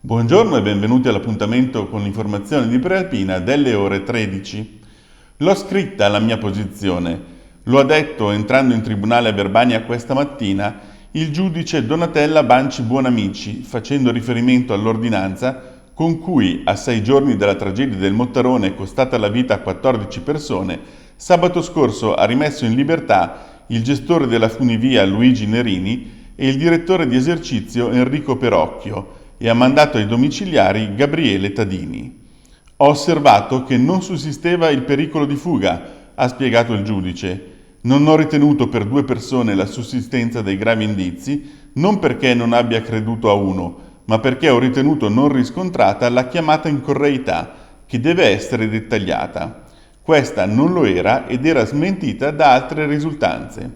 Buongiorno e benvenuti all'appuntamento con l'informazione di Prealpina delle ore 13. L'ho scritta la mia posizione, lo ha detto entrando in tribunale a Verbania questa mattina il giudice Donatella Banci Buonamici, facendo riferimento all'ordinanza con cui, a 6 giorni dalla tragedia del Mottarone costata la vita a 14 persone, sabato scorso ha rimesso in libertà il gestore della funivia Luigi Nerini e il direttore di esercizio Enrico Perocchio e ha mandato ai domiciliari Gabriele Tadini. Ho osservato che non sussisteva il pericolo di fuga, ha spiegato il giudice. Non ho ritenuto per 2 persone la sussistenza dei gravi indizi, non perché non abbia creduto a uno, ma perché ho ritenuto non riscontrata la chiamata in correità, che deve essere dettagliata. Questa non lo era ed era smentita da altre risultanze.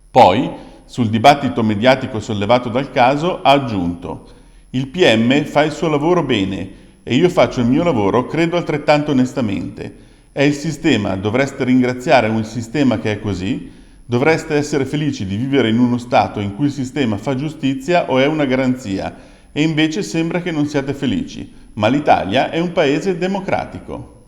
Poi, sul dibattito mediatico sollevato dal caso, ha aggiunto: il PM fa il suo lavoro bene e io faccio il mio lavoro, credo altrettanto onestamente. È il sistema, dovreste ringraziare un sistema che è così? Dovreste essere felici di vivere in uno Stato in cui il sistema fa giustizia o è una garanzia, e invece sembra che non siate felici, ma l'Italia è un paese democratico.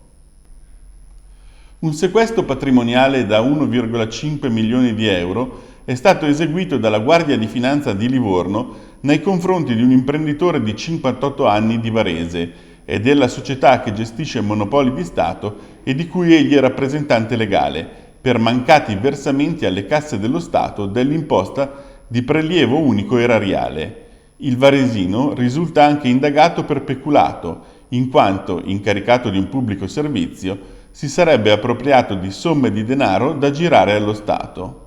Un sequestro patrimoniale da 1,5 milioni di euro è stato eseguito dalla Guardia di Finanza di Livorno nei confronti di un imprenditore di 58 anni di Varese e della società che gestisce monopoli di Stato e di cui egli è rappresentante legale, per mancati versamenti alle casse dello Stato dell'imposta di prelievo unico erariale. Il varesino risulta anche indagato per peculato, in quanto, incaricato di un pubblico servizio, si sarebbe appropriato di somme di denaro da girare allo Stato.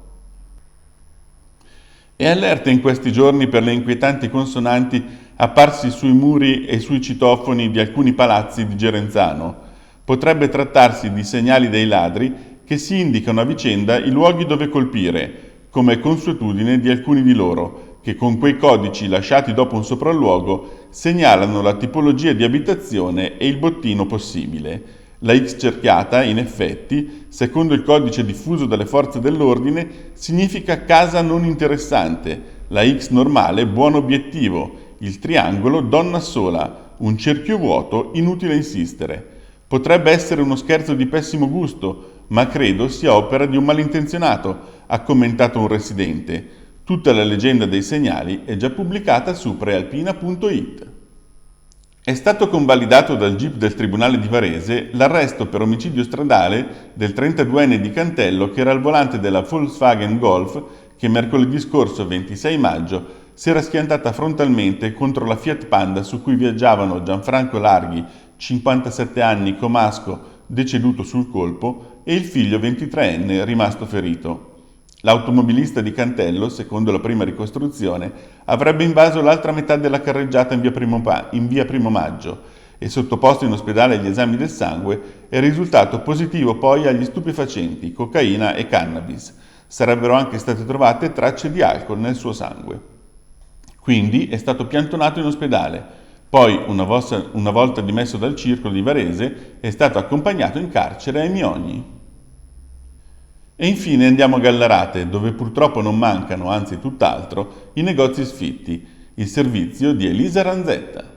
È allerta in questi giorni per le inquietanti consonanti apparsi sui muri e sui citofoni di alcuni palazzi di Gerenzano. Potrebbe trattarsi di segnali dei ladri che si indicano a vicenda i luoghi dove colpire, come è consuetudine di alcuni di loro, che con quei codici lasciati dopo un sopralluogo segnalano la tipologia di abitazione e il bottino possibile. La X cerchiata, in effetti, secondo il codice diffuso dalle forze dell'ordine, significa casa non interessante, la X normale buon obiettivo, il triangolo donna sola, un cerchio vuoto inutile insistere. Potrebbe essere uno scherzo di pessimo gusto, ma credo sia opera di un malintenzionato, ha commentato un residente. Tutta la leggenda dei segnali è già pubblicata su prealpina.it. È stato convalidato dal GIP del Tribunale di Varese l'arresto per omicidio stradale del 32enne di Cantello che era al volante della Volkswagen Golf che mercoledì scorso 26 maggio si era schiantata frontalmente contro la Fiat Panda su cui viaggiavano Gianfranco Larghi, 57 anni, comasco, deceduto sul colpo, e il figlio 23enne rimasto ferito. L'automobilista di Cantello, secondo la prima ricostruzione, avrebbe invaso l'altra metà della carreggiata in via Primo Maggio e, sottoposto in ospedale agli esami del sangue, è risultato positivo poi agli stupefacenti, cocaina e cannabis. Sarebbero anche state trovate tracce di alcol nel suo sangue. Quindi è stato piantonato in ospedale. Poi, una volta dimesso dal circolo di Varese, è stato accompagnato in carcere ai Miogni. E infine andiamo a Gallarate, dove purtroppo non mancano, anzi tutt'altro, i negozi sfitti, il servizio di Elisa Ranzetta.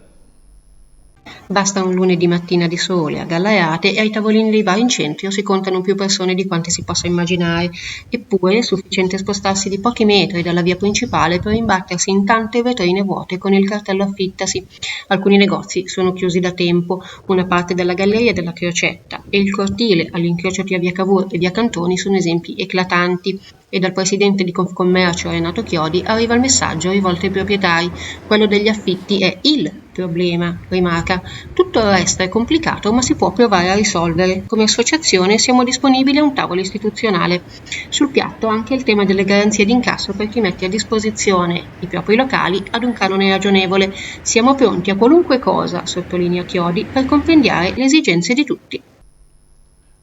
Basta un lunedì mattina di sole a Gallarate e ai tavolini dei bar in centro si contano più persone di quante si possa immaginare, eppure è sufficiente spostarsi di pochi metri dalla via principale per imbattersi in tante vetrine vuote con il cartello affittasi. Alcuni negozi sono chiusi da tempo, una parte della galleria della Crocetta e il cortile all'incrocio tra via Cavour e via Cantoni sono esempi eclatanti. E dal presidente di Confcommercio Renato Chiodi arriva il messaggio rivolto ai proprietari: quello degli affitti è il problema, rimarca. Tutto il resto è complicato, ma si può provare a risolvere. Come associazione siamo disponibili a un tavolo istituzionale. Sul piatto anche il tema delle garanzie d'incasso per chi mette a disposizione i propri locali ad un canone ragionevole. Siamo pronti a qualunque cosa, sottolinea Chiodi, per compendiare le esigenze di tutti.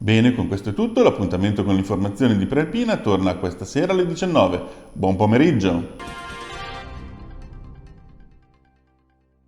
Bene, con questo è tutto, l'appuntamento con l'informazione di Prealpina torna questa sera alle 19. Buon pomeriggio!